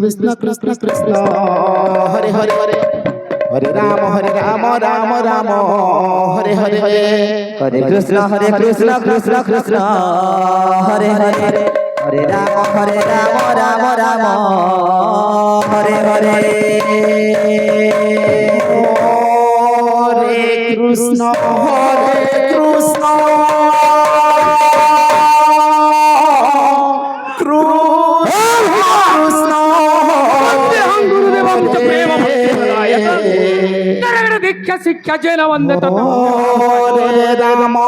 Krishna Krishna Krishna Hare Hare Hare Rama Rama Rama Hare Hare Hare Krishna Krishna Krishna Hare Hare Hare Rama Rama Rama Hare Hare Hare Krishna शिक्षा जैन वंदे Hare Rama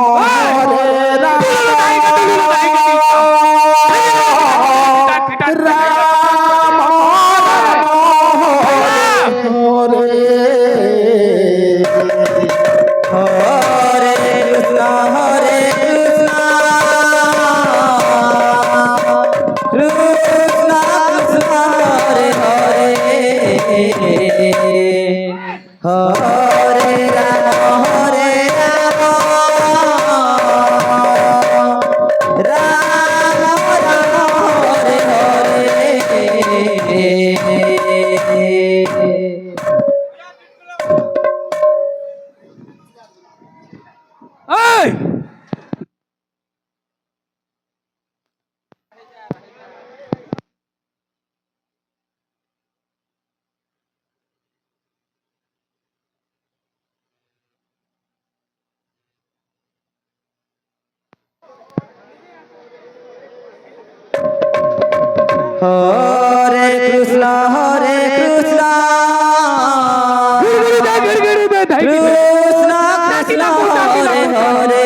হরে কৃষ্ণ কৃষ্ণ কৃষ্ণ হরে হরে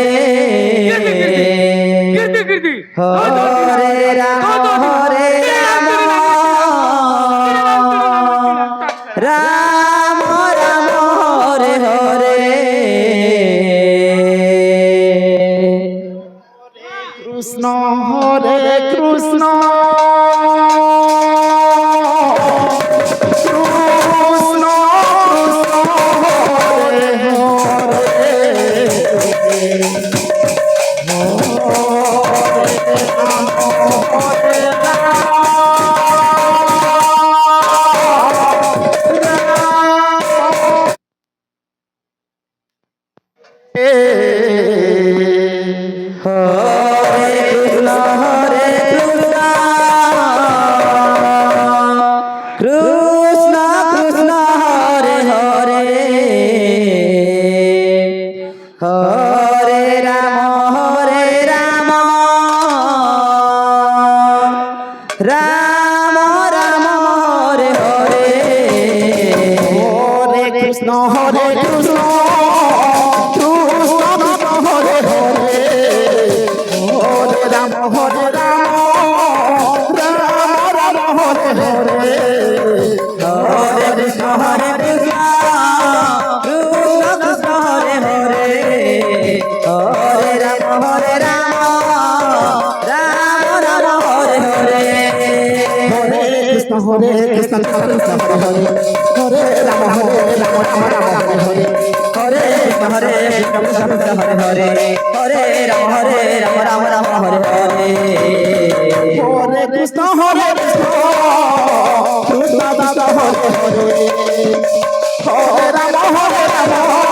হরে রাম রাম রাম হরে হরে কৃষ্ণ হরে কৃষ্ণ কৃষ্ণ কৃষ্ণ কৃষ্ণ হরে হরে হরে রাম রাম রাম হরে হরে হরে কৃষ্ণ হরে কৃষ্ণ কৃষ্ণ হরে হরে হরে রাম রাম হরে হরে হরে কৃষ্ণ কৃষ্ণ কৃষ্ণ হরে হরে হরে রাম রাম রাম হরে হরে হরে কৃষ্ণ কৃষ্ণ কৃষ্ণ হরে হরে রাম রাম হরে হরে হরে কৃষ্ণ কৃষ্ণ কৃষ্ণ হরে হরে হরে রাম রাম হরে হরে হরে কৃষ্ণ কৃষ্ণ কৃষ্ণ হরে হরে হরে রাম